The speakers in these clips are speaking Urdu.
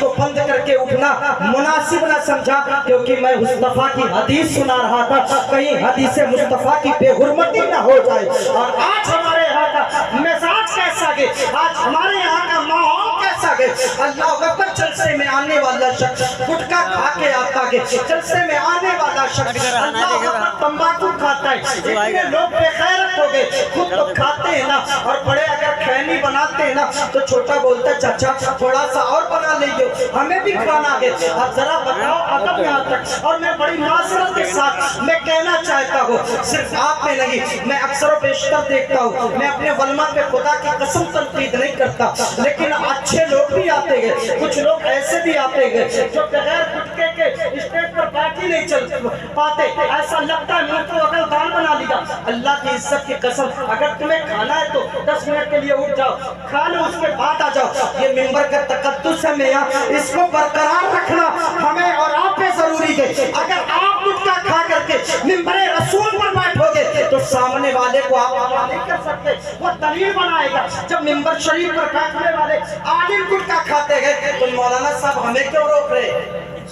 کو بند کر کے اٹھنا مناسب نہ سمجھا، کیونکہ میں مصطفیٰ کی حدیث سنا رہا تھا، کہیں حدیث مصطفیٰ کی بے حرمتی نہ ہو جائے۔ اور آج ہمارے یہاں کا مزاج کیسا گئے، آج ہمارے یہاں کا ماحول کیسا گئے، اللہ اکبر، جلسے میں آنے والا شخص گٹکا کھا کے آتا ہے، جلسے میں آنے والا شخص اللہ اکبر تمباکو کھاتا ہے۔ اتنے لوگ بے غیرت ہو گئے، خود تو کھاتے ہیں نا، اور بڑے اگر کھینی بناتے ہیں نا تو چھوٹا بولتا ہے چاچا تھوڑا سا اور بنا لیجیے، ہمیں بھی کھانا ہے۔ اب ذرا بتاؤ ادب یہاں تک۔ اور میں بڑی معذرت کے ساتھ میں کہنا چاہتا ہوں، صرف آپ میں نہیں، میں اکثر و بیشتر دیکھتا ہوں، میں اپنے علماء پہ خدا کی قسم تنقید نہیں کرتا، لیکن اچھے لوگ بھی آتے گئے، کچھ لوگ ایسے بھی آتے گئے جو بغیر گٹکے کے اسٹیج پر بیٹھ ہی نہیں چل پاتے، ایسا لگتا ہے منہ تو اگر دان بنا لیا۔ اللہ کی عزت کی قسم، اگر تمہیں کھانا ہے تو 10 منٹ کے لیے اٹھ جاؤ، کھا لو، اس کے بعد آ جاؤ۔ یہ ممبر کا تقدس ہے میاں، اس کو برقرار رکھنا ہمیں اور آپ پہ ضروری ہے۔ اگر آپ گٹکا کھا کر کے ممبر رسول پر بیٹھو گے تو سامنے والے کو آپ آگاہ نہیں کر سکتے، وہ دلیل بنائے گا۔ جب ممبر شریف پر بیٹھنے والے عالم گٹکا کھاتے گئے تو مولانا صاحب ہمیں کیوں روک رہے،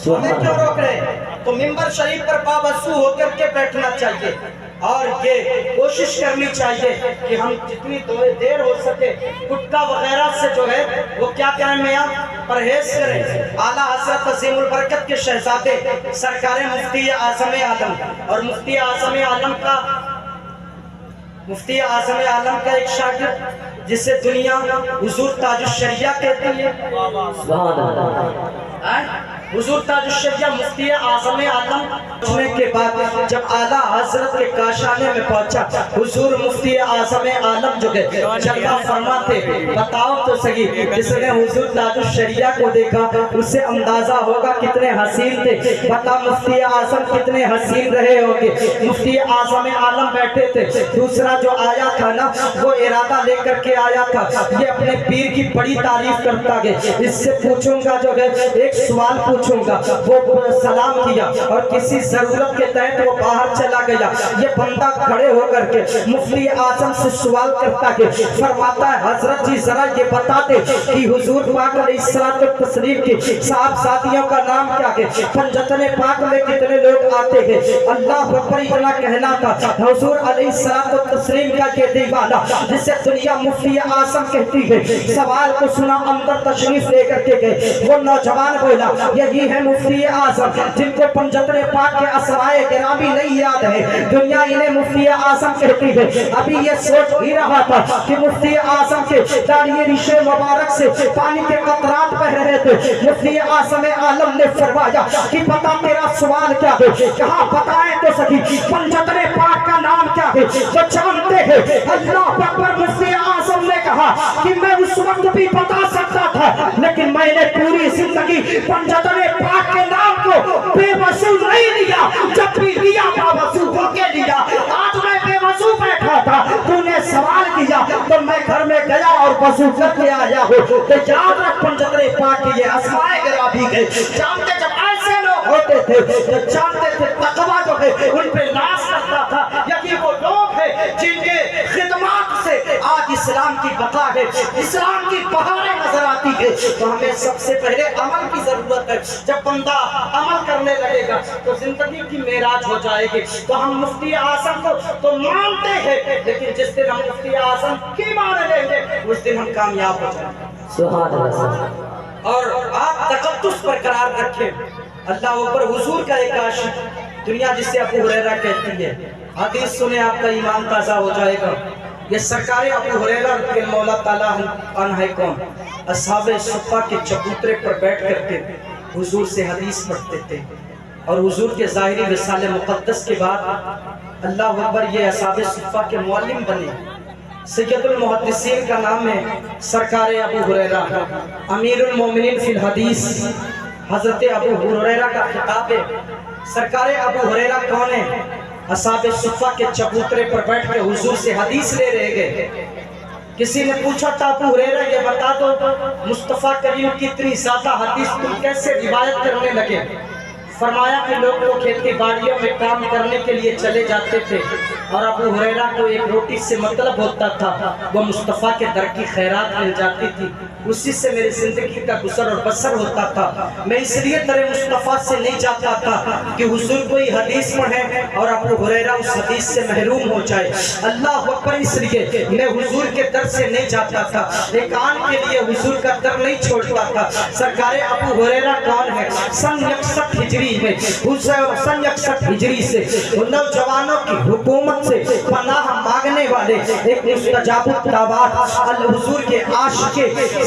ہمیں کیوں روک رہے؟ تو ممبر شریف پر پابسو ہو کر کے بیٹھنا چاہیے، اور یہ کوشش کرنی چاہیے کہ ہم جتنی دیر ہو سکے گٹکا وغیرہ سے جو ہے وہ کیا کریں میاں، پرہیز کریں۔ اعلیٰ حضرت عظیم البرکت کے شہزادے سرکار مفتی اعظم عالم، اور مفتی اعظم عالم کا ایک شاگرد جسے دنیا حضور تاج الشریعہ کہتی ہے، حضور تاج الشریعہ مفتی اعظم عالم پہنچنے کے بعد جب اعلیٰ حضرت کے کاشانے میں پہنچا، حضور مفتی اعظم عالم جو گئے جلوہ فرما تھے۔ بتاؤ تو صحیح، جس نے حضور تاج الشریعہ کو دیکھا اسے اندازہ ہوگا کتنے حسین تھے، بتا مفتی اعظم کتنے حسین رہے ہوں گے۔ مفتی اعظم عالم بیٹھے تھے، دوسرا جو آیا تھا نا وہ ارادہ لے کر کے آیا تھا، یہ اپنے پیر کی بڑی تعریف کرتا ہے، اس سے پوچھوں گا جو ہے ایک سوال پوچھوں گا۔ وہ سلام کیا اور کسی ضرورت کے تحت وہ باہر چلا گیا۔ یہ بندہ کھڑے ہو کر کے مفتی اعظم سے سوال کرتا ہے، فرماتا ہے حضرت جی ذرا یہ بتاتے کہ حضور پاک علیہ الصلوۃ والتسلیم کی صاحبزادیوں کا نام کیا ہے، پنجتن پاک میں کتنے لوگ آتے ہیں؟ اللہ اکبر، اتنا کہنا تھا۔ حضور علیہ الصلوۃ والتسلیم کا یہ دیوانہ جسے دنیا مفتی اعظم کہتی ہے، سوال کو سنا، اندر تشریف لے کر کے گئے۔ وہ نوجوان بولا یہی ہے مفتی اعظم جن کو پنجتن پاک کے اسمائے گرامی نہیں یاد ہے، دنیا انہیں مفتی اعظم کہتی ہے۔ ابھی یہ سوچ ہی رہا تھا کہ مفتی اعظم کے داڑھی ریش مبارک سے پانی کے قطرات بہ رہے تھے۔ مفتی اعظم عالم نے فرمایا کہ بتا تیرا سوال کیا ہے؟ کہاں بتائیں تو سکی، پنجتن پاک کا نام کیا ہے؟ وہ جانتے ہیں۔ اللہ اکبر، مفتی اعظم نے کہا کہ میں اس وقت بھی بتا سکتا تھا، لیکن میں نے پوری زندگی پنجتن پاک کے نام کو بے وصول نہیں لیا، جب بھی لیا باوصول ہو کے لیا۔ آج میں بے وصول بیٹھا تھا، تو نے سوال کیا تو میں گھر میں گیا اور وصول کر کے آیا ہوں۔ تو یاد رکھ پنجتن پاک کی یہ اسمائے گرامی ہے، جانتے جب ایسے لوگ ہوتے تھے تو جانتے تھے تقویٰ جو ہے ان پہ ناز کرتا تھا۔ یہی وہ لوگ ہیں جن کے خدمات سے آج اسلام کی بقا ہے، اسلام کی بہاریں نظر آتی ہے۔ تو ہمیں سب سے پہلے عمل کی ضرورت ہے، جب بندہ عمل کرنے لگے گا تو زندگی کی معراج ہو جائے گی۔ تو ہم مفتی اعظم کو تو مانتے ہیں، لیکن جس دن ہم مفتی اعظم کی مان لیں گے اس دن ہم کامیاب ہو جائیں گے۔ سبحان اللہ۔ اور آپ تقدس برقرار رکھیں۔ اللہ اوپر حضور کا ایک عاشق، دنیا جسے ابو ہریرہ کہتی ہے، حدیث سنے آپ کا ایمان تازہ ہو جائے گا۔ یہ سرکار ابو ہریرہ رضی اللہ تعالیٰ عنہ ہے کون؟ اصحاب صفہ کے چبوترے پر بیٹھ کر کے حضور سے حدیث پڑھتے تھے، اور حضور کے ظاہری رسالہ مقدس کے بعد اللہ اکبر یہ اصحاب صفہ کے معلم بنے۔ سید المحدثین کا نام ہے سرکار ابو ہریرہ، امیر المومنین فی الحدیث حضرت ابو ہریرہ کا خطاب ہے۔ سرکار ابو ہریرہ کون ہے؟ اصحاب صفہ کے چبوترے پر بیٹھ کے حضور سے حدیث لے رہے گئے۔ کسی نے پوچھا تھا ابو ہریرہ یہ بتا دو مصطفیٰ کریم کی اتنی زیادہ حدیث تم کیسے روایت کرنے لگے؟ فرمایا کہ لوگ تو کھیتی باڑیوں میں کام کرنے کے لیے چلے جاتے تھے اور ابو ہریرہ کو ایک روٹی سے مطلب ہوتا تھا، وہ مصطفیٰ کے در کی خیرات مل جاتی تھی، اسی سے میری زندگی کا گزر اور بسر ہوتا تھا۔ میں اس لیے در مصطفیٰ سے نہیں چاہتا تھا کہ حضور کوئی حدیث پڑھے اور ابو ہریرہ اس حدیث سے محروم ہو جائے۔ اللہ اکبر، اس لیے میں حضور کے در سے نہیں جاتا تھا، ایک آن کے لیے حضور کا در نہیں چھوڑتا تھا۔ سرکار ابو ہریرہ کون ہے؟ سن 61 ہجری میں، سن 61 ہجری سے نوجوانوں کی حکومت سے پناہ مانگنے والے ایک مستجاب الدعوات الحضور کے عاشق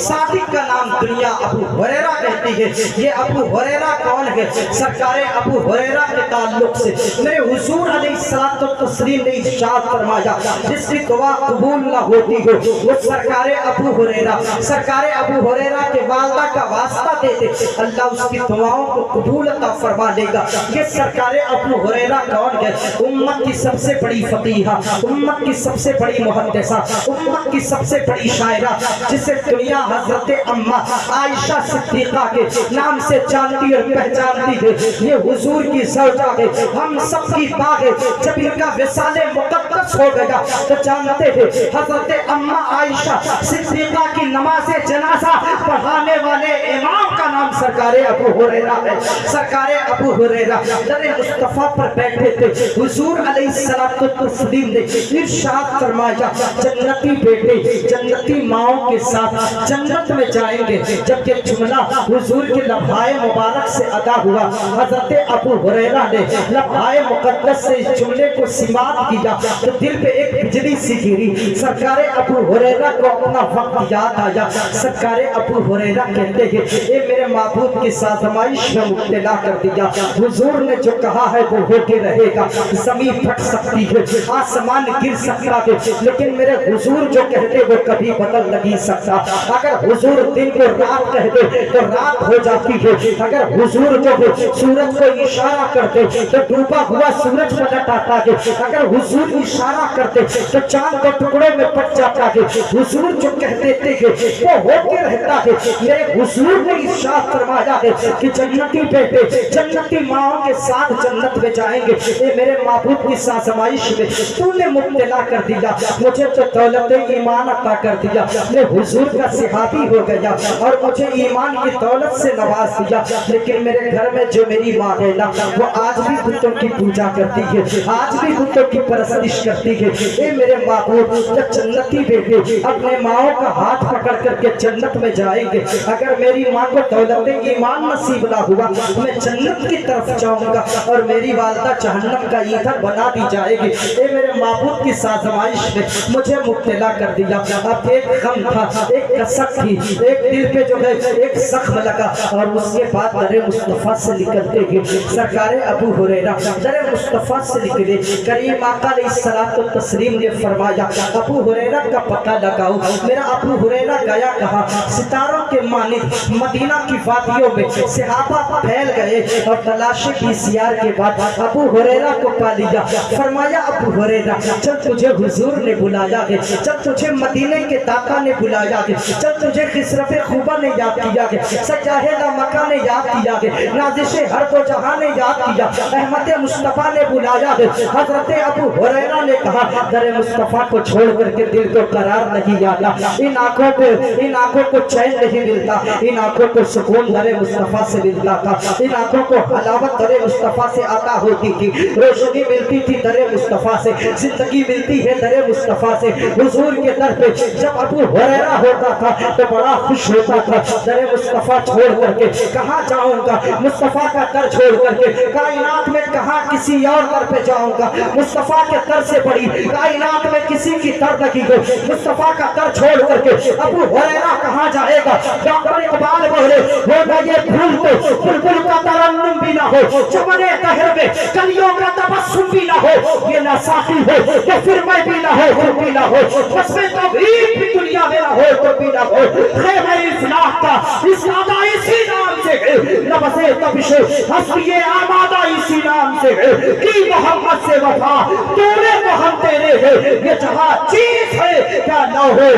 صادق کا نام دنیا ابو ہریرہ کہتی ہے۔ یہ ابو ہریرہ کون ہے؟ سرکار ابو ہریرہ کے تعلق سے میرے حضور علیہ الصلوۃ والتسلیم نے ارشاد فرمایا، جس کی دعا قبول نہ ہوتی ہو وہ سرکار ابو ہریرہ، سرکار ابو ہریرہ کے والدہ کا واسطہ دیتے اللہ اس کی دعاؤں کو قبول عطا فرما لے گا۔ یہ سرکار ابو ہریرہ کون ہے؟ امت کی سب سے بڑی فقیہہ، امت کی سب سے بڑی محدثہ، امت کی سب سے بڑی شاعرہ، جسے دنیا حضرت اماں عائشہ صدیقہ کے نام سے جانتی اور پہچانتی ہے۔ یہ حضور کی زوجہ ہے، ہم سب کی ماں ہے۔ جب ان کا وصال مقدس ہو گیا تو جانتے ہیں حضرت اماں عائشہ صدیقہ کی نماز جنازہ پڑھانے والے امام کا نام سرکار ابو ہریرہ ہے۔ سرکار ابو ہریرہ در مصطفیٰ پر بیٹھے تھے، حضور علیہ الصلوۃ والتسلیم نے ارشاد فرمایا، جنتی بیٹے جنتی ماؤں کے ساتھ جنت میں جائیں گے۔ جب یہ جملہ حضور کے لبھائے مبارک سے ادا ہوا، حضرت ابو ہریرہ نے لبھائے مقدس سے اس جملے کو سماعت کیا تو دل پہ ایک بجلی سی گری۔ سرکار ابو ہریرہ کو اپنا وقت یاد آیا۔ سرکار ابو ہریرہ کہتے ہیں، اے میرے معبود کی آزمائش میں مبتلا کر دیا، حضور نے جو کہا ہے وہ ہوتے رہے گا۔ زمین پھٹ سکتی ہے، آسمان گر سکتا ہے، لیکن میرے حضور جو کہتے وہ کبھی بدل نہیں سکتا۔ اگر حضور دن کو رات کہتے تو رات ہو جاتی ہے، اگر حضور جو ہے سورج کو اشارہ کرتے تو ڈوبا ہوا سورج پلٹ آتا ہے، اگر حضور اشارہ کرتے تو چاند کو ٹکڑوں میں پٹ جاتا ہے۔ حضور جو کہتے تھے وہ ہوتے رہتا ہے۔ میرے حضور نے ارشاد فرمایا ہے کہ جنتی بیٹے جنتی ماؤں کے ساتھ جنت میں جائیں گے۔ اے میرے معبود کی آزمائش میں تو نے مبتلا کر دیا، مجھے تو دولت ایمان عطا کر دیا، میں حضور کا صحابی ہو گیا اور مجھے ایمان کی دولت سے نواز دیا، لیکن میرے گھر میں جو میری ماں ہے نا وہ آج بھی بتوں کی پوجا کرتی ہے، آج بھی بتوں کی پرستش کرتی ہے۔ اے میرے معبود، جب جنتی بیٹے اپنے ماؤں کا ہاتھ پکڑ کر کے جنت میں جائیں گے، اگر میری ماں کو دولت ایمان نصیب نہ ہوا میں جنت کی طرف جاؤں گا اور میری والدہ جہنم کا ایندھن بنا دی جائے گی۔ اے میرے معبود کی آزمائش میں مجھے مبتلا کر دیا۔ اب ایک غم تھا، ایک کسک تھی، ایک دل پہ جو ہے ایک زخم لگا، اور اس کے بعد در مصطفیٰ سے نکلتے گئے سرکار ابو ہریرہ در مصطفیٰ سے نکلے۔ کریم آقا علیہ الصلوۃ والتسلیم نے فرمایا، ابو ہریرہ کا پتہ لگاؤ۔ میرا ابو ہریرہ گیا کہا، ستاروں کے مانند مدینہ کی وادیوں میں صحابہ پھیل گئے اور تلاش کی سیار کے بعد ابو ہریرہ کو پا لیا۔ فرمایا، ابو ہریرہ جب تجھے حضور نے بلایا ہے، جب تجھے مدینے کے داتا نے بلایا ہے، جب تجھے خسرف خوبا نے یاد کیا ہے، سجاہ مکہ نے یاد کیا ہے، نازش ہر دو جہاں نے یاد کیا، احمد مصطفیٰ نے بلایا ہے، حضرت ابو ہریرہ نے کہا، در مصطفیٰ کو چھوڑ کر کے دل کو قرار نہیں آتا، ان آنکھوں کو چین نہیں ملتا، ان آنکھوں کو سکون در مصطفیٰ سے ملتا تھا، ان آنکھوں کو حلاوت در مصطفیٰ سے عطا ہوتی تھی، روشنی ملتی تھی در مصطفیٰ سے، زندگی ملتی ہے در مصطفیٰ سے۔ حضور کے در پہ جب ابو ہریرہ ہوتا تھا تو بڑا خوش ہوتا تھا۔ در مصطفیٰ چھوڑ کر کے کہاں جاؤں گا، مصطفیٰ کا در چھوڑ کر کے کائنات میں کہاں کسی اور در پہ جاؤں گا، مصطفیٰ کے در سے بڑی کائنات میں کسی کی در لگی ہو، مصطفیٰ کا در چھوڑ کر کے ابو ہریرہ کہاں جائے گا۔ ڈاکٹر اقبال بولے، ہوگا یہ بھول تو بلبل کا ترنم بھی نہ ہو، چمن دہر میں کلیوں کا تبسم بھی نہ ہو، یہ نہ ساقی ہو تو پھر میں بھی نہ ہو، تو بھی نہ ہو، بس میں توحید بھی دنیا میں نہ ہو، تو بھی نہ ہو، خیمہ افلاح کا اسنادہ اسی نام سے ہے، نبض تبش حسبی آمادہ اسی نام سے ہے، کی محمد سے وفا توڑے وہ ہم تیرے ہیں، یہ جہاں چیز ہے کیا نہ ہو۔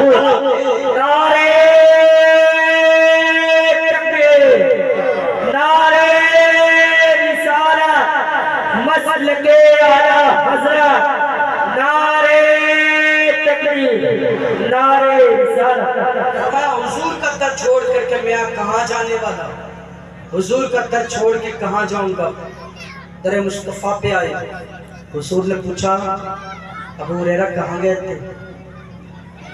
نعرے تکبیر، نعرے کہاں جانے والا؟ حضور کا در چھوڑ کے کہاں جاؤں گا؟ در مصطفیٰ پہ آئے. حضور نے پوچھا ابو ہریرہ کہاں گئے تھے؟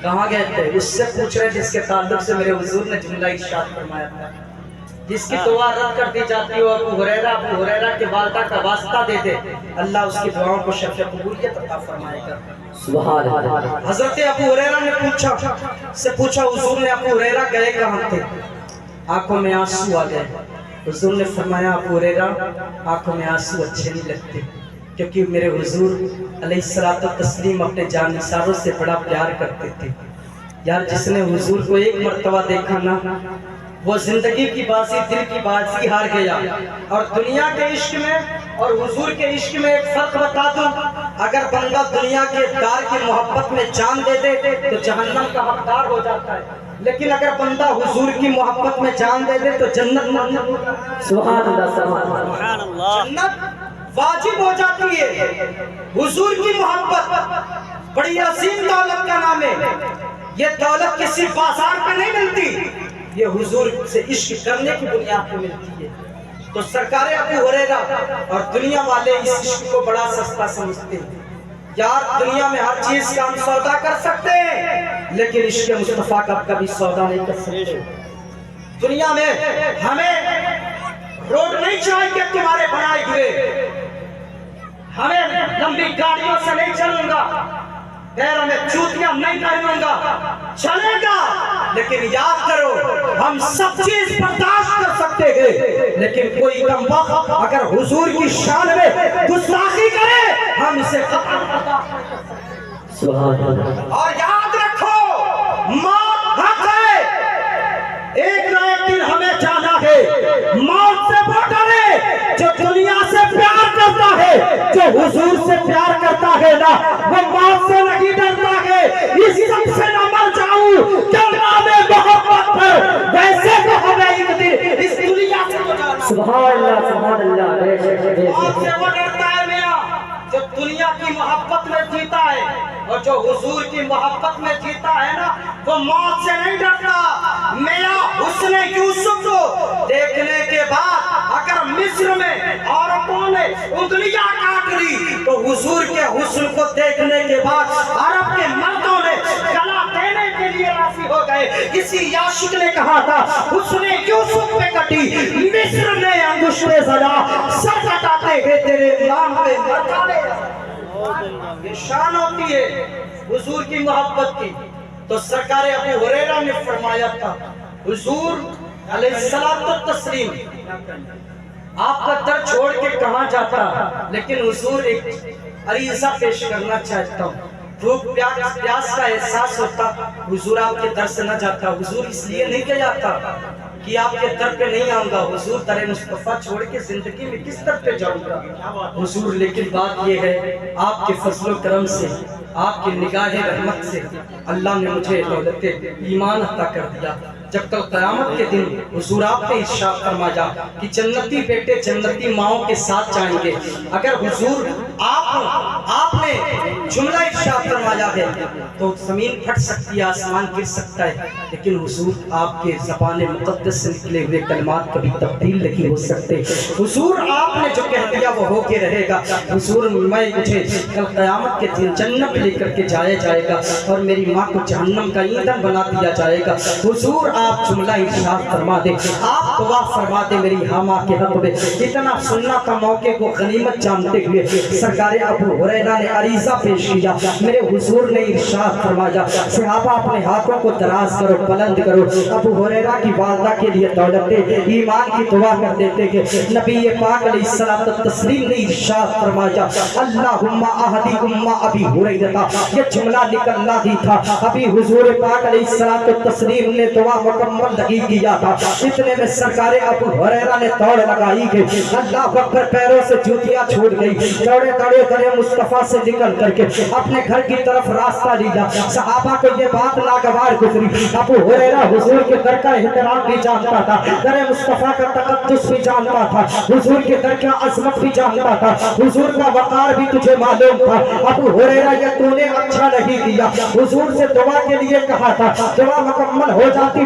کہاں گئے تھے؟ اس سے پوچھ رہے جس کے تعلق سے میرے حضور نے جملہ ارشاد فرمایا تھا. جس کی دعا رد کر دی جاتی ہو ابو ہریرہ کے والدہ کا واسطہ دے دے، اللہ اس کی دعاؤں کو شرف قبولیت عطا فرمائے گا. سبحان اللہ. حضرت ابو ہریرہ نے پوچھا حضور نے ابو ہریرہ گئے کہاں تھے؟ آنکھوں میں آنسو آ گئے. حضور نے فرمایا ابو ہریرہ آنکھوں میں آنسو اچھے نہیں لگتے، کیونکہ میرے حضور علیہ الصلوۃ والتسلیم اپنے جانثاروں سے بڑا پیار کرتے تھے. یار جس نے حضور کو ایک مرتبہ دیکھا نا، وہ زندگی کی بازی دل کی بازی ہار گیا. اور دنیا کے عشق میں اور حضور کے عشق میں ایک فرق بتا دوں، اگر بندہ دنیا کے دار کی محبت میں جان دے دے تو جہنم کا حقدار ہو جاتا ہے، لیکن اگر بندہ حضور کی محبت میں جان دے دے تو جنت سبحان اللہ. سبحان اللہ. جنت واجب ہو جاتی ہے. حضور کی محبت بڑی عظیم دولت کا نام ہے. یہ دولت کسی بازار پہ نہیں ملتی، یہ حضور سے عشق کرنے کی بنیاد پہ ملتی ہے. تو سرکار ابو ہریرہ اور دنیا والے اس عشق کو بڑا سستا سمجھتے ہیں. یار دنیا میں ہر چیز کا ہم سودا کر سکتے ہیں، لیکن عشق مصطفیٰ کا کبھی سودا نہیں کر سکتے. دنیا میں ہمیں روڈ نہیں چاہیے تمہارے بنائے ہوئے، ہمیں لمبی گاڑیوں سے نہیں چلوں گا، پیروں میں جوتیاں نہیں پہنوں گا، چلے گا، لیکن یاد کرو ہم سب چیز برداشت کر سکتے ہیں، لیکن کوئی کم وقت اگر حضور کی شان میں گستاخی کرے ہم اسے قتل برداشت نہیں کر سکتے. سبحان اللہ. اور یاد رکھو موت حق ہے، ایک نہ ایک دن ہمیں جانا ہے. موت سے وہ ڈرے جو دنیا سے پیار کرتا ہے، جو حضور سے پیار کرتا ہے نا وہ موت سے نہیں ڈرتا ہے. اس سب سے نہ مر جاؤں کیوں نام محبت پر، ویسے تو ہمیں ایک دن اس دنیا سے تو جانا. سبحان اللہ. سبحان اللہ. بے شک بے موت شک. سے وہ ڈرتا ہے میاں جو دنیا کی محبت میں جیتا ہے، اور جو حضور کی محبت میں جیتا ہے نا وہ موت سے نہیں ڈرتا. میاں حسن یوسف کو دیکھنے کے بعد اگر مصر میں عورتوں نے انگلیاں کاٹ لی تو حضور کے حسن کو دیکھنے کے بعد عرب کے مردوں نے گلا دینے کے لیے راضی ہو گئے. کسی عاشق نے کہا تھا حسن یوسف پہ کٹی مصر میں انگشت زدہ، سر کٹاتے ہیں تیرے نام پہ مرکالے. یہ شان ہوتی ہے حضور کی محبت کی. تو سرکار ابو ہریرہ نے فرمایا تھا حضور علیہ الصلوۃ والتسلیم آپ کا در چھوڑ کے کہاں جاتا، لیکن حضور ایک عریضہ پیش کرنا چاہتا ہوں. بھوک پیاس کا احساس ہوتا حضور آپ کے در سے نہ جاتا. حضور اس لیے نہیں کہ جاتا کہ آپ کے در پہ نہیں آؤں گا، حضور در مصطفیٰ چھوڑ کے زندگی میں کس در پہ جاؤں گا حضور. لیکن بات یہ ہے آپ کے فضل و کرم سے، آپ کی نگاہ رحمت سے اللہ نے مجھے دولت ایمان عطا کر دیا. جب کل قیامت کے دن حضور آپ نے ارشاد فرمایا کہ جنتی بیٹے جنتی ماؤں کے ساتھ جائیں گے. اگر حضور آپ نے جملہ ارشاد فرمایا ہے تو زمین پھٹ سکتی ہے، آسمان گر سکتا ہے، لیکن حضور آپ کے زبان مقدس سے نکلے ہوئے کلمات کبھی تبدیل نہیں ہو سکتے. حضور آپ نے جو کہہ دیا وہ ہو کے رہے گا. حضور مجھے کل قیامت کے دن جنت لے کر کے جایا جائے گا اور میری ماں کو جہنم کا ایندھن بنا دیا جائے گا. حضور آپ جملہ ارشاد فرما دے، آپ دعا فرما دے میری ہما کے حق میں. اتنا سننا تھا موقع کو غنیمت جانتے ہوئے سرکار ابو ہریرہ نے عریضہ پیش کیا. میرے حضور نے ارشاد فرمایا صحابہ اپنے ہاتھوں کو دراز کرو، بلند کرو. ابو ہریرہ کی والدہ کے لیے دولت ایمان کی دعا کر دیتے کہ نبی پاک علیہ الصلوۃ والتسلیم نے ارشاد فرمایا اللہم اہدی ام ابی ہریرہ. یہ جملہ نکلنا ہی تھا. ابھی حضور پاک علیہ الصلوۃ والتسلیم نے دعا مکمل نہیں کیا تھا، اتنے میں سرکار ابو ہریرہ نے دوڑ لگائی کہ اللہ اکبر، پیروں سے جوتیاں چھوٹ گئی. دوڑے دوڑے دوڑے مصطفیٰ سے نکل کر کے اپنے گھر کی طرف راستہ لیا. صحابہ کو یہ بات ناگوار گزری. ابو ہریرہ حضور کے در کا احترام بھی جانتا تھا، در مصطفیٰ کا تقدس بھی جانتا تھا، حضور کے در کا عظمت بھی جانتا تھا، حضور کا وقار بھی تجھے معلوم تھا. ابو ہریرہ یہ تو نے اچھا نہیں کیا، حضور سے دعا کے لیے کہا تھا، دعا مکمل ہو جاتی